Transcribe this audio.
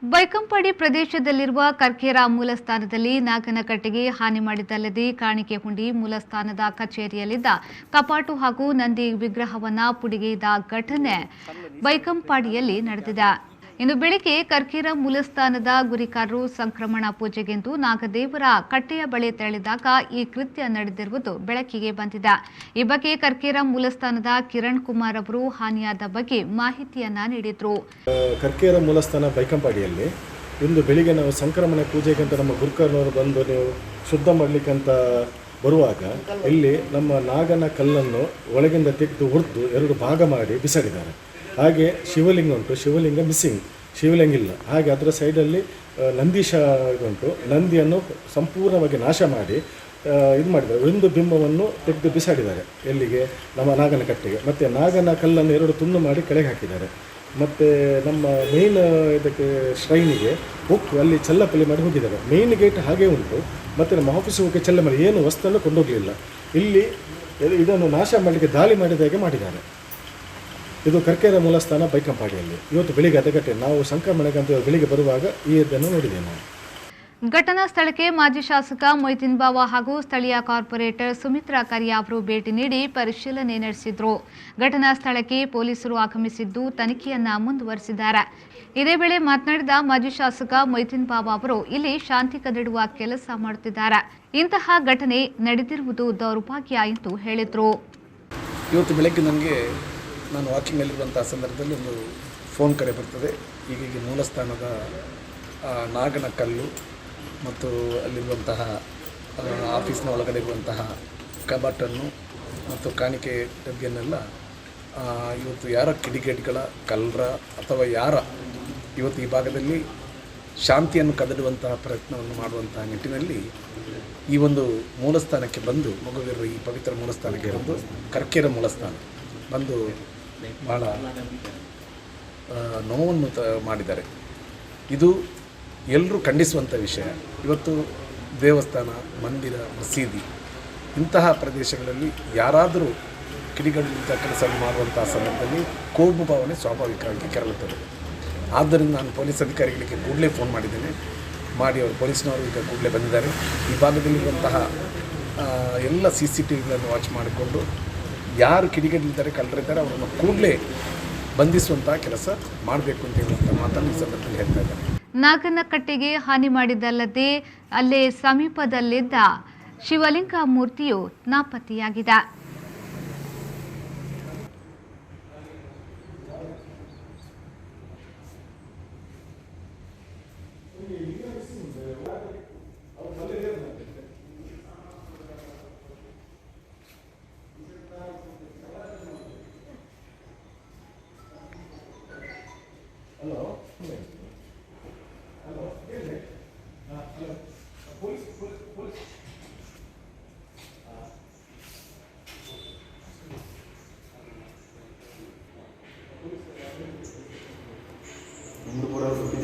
ಬೈಕಂಪಾಡಿ ಪ್ರದೇಶದಲ್ಲಿರುವ ಕರ್ಕೇರ ಮೂಲಸ್ಥಾನದಲ್ಲಿ ನಾಗನಕಟ್ಟೆಗೆ ಹಾನಿ ಮಾಡಿದ್ದಲ್ಲದೆ ಕಾಣಿಕೆ ಹುಂಡಿ ಮೂಲಸ್ಥಾನದ ಕಚೇರಿಯಲ್ಲಿದ್ದ ಕಪಾಟು ಹಾಗೂ ನಂದಿ ವಿಗ್ರಹವನ್ನು ಪುಡಿಗೆಯ್ದ ಘಟನೆ ಬೈಕಂಪಾಡಿಯಲ್ಲಿ ನಡೆದಿದೆ. ಇಂದು ಬೆಳಗ್ಗೆ ಕರ್ಕೇರ ಮೂಲಸ್ಥಾನದ ಗುರಿಕಾರರು ಸಂಕ್ರಮಣ ಪೂಜೆಗೆಂದು ನಾಗದೇವರ ಕಟ್ಟೆಯ ಬಳಿ ತೆರಳಿದಾಗ ಈ ಕೃತ್ಯ ನಡೆದಿರುವುದು ಬೆಳಕಿಗೆ ಬಂದಿದೆ. ಈ ಬಗ್ಗೆ ಕರ್ಕೇರ ಮೂಲಸ್ಥಾನದ ಕಿರಣ್ ಕುಮಾರ್ ಅವರು ಹಾನಿಯಾದ ಬಗ್ಗೆ ಮಾಹಿತಿಯನ್ನ ನೀಡಿದ್ರು. ಕರ್ಕೇರ ಮೂಲಸ್ಥಾನ ಬೈಕಂಪಾಡಿಯಲ್ಲಿ ಇಂದು ಬೆಳಿಗ್ಗೆ ನಾವು ಸಂಕ್ರಮಣ ಪೂಜೆಗಂತ ನಮ್ಮ ಗುರುಕಾರನವರು ಬಂದು ನೀವು ಶುದ್ಧ ಮಾಡಲಿಕ್ಕಂತ ಬರುವಾಗ ಇಲ್ಲಿ ನಮ್ಮ ನಾಗನ ಕಲ್ಲನ್ನು ಒಳಗಿಂದ ತೆಗೆದು ಹುರಿದು 2 ಭಾಗ ಮಾಡಿ ಬಿಸಾಡಿದ್ದಾರೆ. ಹಾಗೆ ಶಿವಲಿಂಗ ಉಂಟು, ಶಿವಲಿಂಗ ಮಿಸ್ಸಿಂಗ್, ಶಿವಲಿಂಗ ಇಲ್ಲ. ಹಾಗೆ ಅದರ ಸೈಡಲ್ಲಿ ನಂದೀಶ ಉಂಟು, ನಂದಿಯನ್ನು ಸಂಪೂರ್ಣವಾಗಿ ನಾಶ ಮಾಡಿ ಇದು ಮಾಡಿದ್ದಾರೆ. ಒಂದು ಬಿಂಬವನ್ನು ತೆಗೆದು ಬಿಸಾಡಿದ್ದಾರೆ ಎಲ್ಲಿಗೆ, ನಮ್ಮ ನಾಗನ ಕಟ್ಟೆಗೆ. ಮತ್ತು ನಾಗನ ಕಲ್ಲನ್ನು 2 ತುಂಡು ಮಾಡಿ ಕೆಳಗೆ ಹಾಕಿದ್ದಾರೆ. ಮತ್ತು ನಮ್ಮ ಮೇನ್ ಇದಕ್ಕೆ ಶ್ರೈನಿಗೆ ಹೋಗಿ ಅಲ್ಲಿ ಚೆಲ್ಲಪಲ್ಲಿ ಮಾಡಿ ಹೋಗಿದ್ದಾರೆ. ಮೇನ್ ಗೇಟ್ ಹಾಗೆ ಉಂಟು. ಮತ್ತು ನಮ್ಮ ಆಫೀಸಿಗೆ ಹೋಗಿ ಚೆಲ್ಲ ಮಾಡಿ ಏನು ವಸ್ತುವನ್ನು ಕೊಂಡೋಗಲಿಲ್ಲ. ಇಲ್ಲಿ ಇದನ್ನು ನಾಶ ಮಾಡಲಿಕ್ಕೆ ದಾಳಿ ಮಾಡಿದ ಹಾಗೆ ಮಾಡಿದ್ದಾರೆ. ಇದು ಕರ್ಕೇರ ಮೂಲಸ್ಥಾನ ಬೈಕಂಪಾಡಿಯಲ್ಲಿ ಇವತ್ತು ಬೆಳಿಗ್ಗೆ ಅರ್ಧ ನಾವು ಸಂಕ್ರಮಣಕ್ಕಂತ ಬೆಳಿಗ್ಗೆ ಬರುವಾಗ ಈ ಇದನ್ನು ನೋಡಿದ್ದೇವೆ ನಾವು. ಘಟನಾ ಸ್ಥಳಕ್ಕೆ ಮಾಜಿ ಶಾಸಕ ಮೊಯ್ತೀನ್ ಬಾವ ಹಾಗೂ ಸ್ಥಳೀಯ ಕಾರ್ಪೊರೇಟರ್ ಸುಮಿತ್ರಾ ಕರಿಯಾ ಅವರು ಭೇಟಿ ನೀಡಿ ಪರಿಶೀಲನೆ ನಡೆಸಿದ್ರು. ಘಟನಾ ಸ್ಥಳಕ್ಕೆ ಪೊಲೀಸರು ಆಗಮಿಸಿದ್ದು ತನಿಖೆಯನ್ನ ಮುಂದುವರೆಸಿದ್ದಾರೆ. ಇದೇ ವೇಳೆ ಮಾತನಾಡಿದ ಮಾಜಿ ಶಾಸಕ ಮೊಯ್ತೀನ್ ಬಾವ ಅವರು ಇಲ್ಲಿ ಶಾಂತಿ ಕದಡುವ ಕೆಲಸ ಮಾಡುತ್ತಿದ್ದಾರೆ. ಇಂತಹ ಘಟನೆ ನಡೆದಿರುವುದು ದೌರ್ಭಾಗ್ಯ ಎಂದು ಹೇಳಿದ್ರು. ಇವತ್ತು ಬೆಳಗ್ಗೆ ನನಗೆ ನಾನು ವಾಕಿಂಗಲ್ಲಿರುವಂಥ ಸಂದರ್ಭದಲ್ಲಿ ಒಂದು ಫೋನ್ ಕರೆ ಬರ್ತದೆ. ಹೀಗಾಗಿ ಮೂಲಸ್ಥಾನದ ನಾಗನ ಕಲ್ಲು ಮತ್ತು ಅಲ್ಲಿರುವಂತಹ ಆಫೀಸ್ನ ಒಳಗಡೆ ಇರುವಂತಹ ಕಬಾಟನ್ನು ಮತ್ತು ಕಾಣಿಕೆ ಡಬ್ಬಿಯನ್ನೆಲ್ಲ ಇವತ್ತು ಯಾರ ಕಿಡಿಗೇಡಿಗಳ ಕಳ್ಳರ ಅಥವಾ ಯಾರ ಇವತ್ತು ಈ ಭಾಗದಲ್ಲಿ ಶಾಂತಿಯನ್ನು ಕದಡುವಂತಹ ಪ್ರಯತ್ನವನ್ನು ಮಾಡುವಂತಹ ನಿಟ್ಟಿನಲ್ಲಿ ಈ ಒಂದು ಮೂಲಸ್ಥಾನಕ್ಕೆ ಬಂದು ಮಗುವಿರುವ ಈ ಪವಿತ್ರ ಮೂಲಸ್ಥಾನಕ್ಕೆ ಬಂದು ಕರ್ಕೇರ ಮೂಲಸ್ಥಾನ ಬಂದು ಭಾಳ ನೋವನ್ನು ಮಾಡಿದ್ದಾರೆ. ಇದು ಎಲ್ಲರೂ ಖಂಡಿಸುವಂಥ ವಿಷಯ. ಇವತ್ತು ದೇವಸ್ಥಾನ, ಮಂದಿರ, ಮಸೀದಿ ಇಂತಹ ಪ್ರದೇಶಗಳಲ್ಲಿ ಯಾರಾದರೂ ಕಿಡಿಗೇಡಿಗಳಿಂದ ಕೆಲಸವನ್ನು ಮಾಡುವಂತಹ ಸಂದರ್ಭದಲ್ಲಿ ಕೋಪು ಭಾವನೆ ಸ್ವಾಭಾವಿಕವಾಗಿ ಕೆರಳುತ್ತದೆ. ಆದ್ದರಿಂದ ನಾನು ಪೊಲೀಸ್ ಅಧಿಕಾರಿಗಳಿಗೆ ಕೂಡಲೇ ಫೋನ್ ಮಾಡಿದ್ದೇನೆ. ಮಾಡಿ ಅವರು ಪೊಲೀಸ್ನವರು ಈಗ ಕೂಡಲೇ ಬಂದಿದ್ದಾರೆ. ಈ ಭಾಗದಲ್ಲಿರುವಂತಹ ಎಲ್ಲ CCTVಗಳನ್ನು ವಾಚ್ ಮಾಡಿಕೊಂಡು ಯಾರು ಕಿಡಿಗೇಡಿದ್ದಾರೆ, ಕಳ್ಳರಿದ್ದಾರೆ ಅವರನ್ನು ಕೂಡಲೇ ಬಂಧಿಸುವಂತಹ ಕೆಲಸ ಮಾಡಬೇಕು ಅಂತ ಹೇಳುವಂಥ ಮಾತನ್ನು ಈ ಸಂದರ್ಭದಲ್ಲಿ ಹೇಳ್ತಾ ಇದ್ದಾರೆ. ನಾಗನಕಟ್ಟೆಗೆ ಹಾನಿ ಮಾಡಿದ್ದಲ್ಲದೆ ಅಲ್ಲೇ ಸಮೀಪದಲ್ಲಿದ್ದ ಶಿವಲಿಂಗ ಮೂರ್ತಿಯು ನಾಪತ್ತೆಯಾಗಿದೆ. ಮುಂದೆ ಪೂರ ಸುದ್ದಿ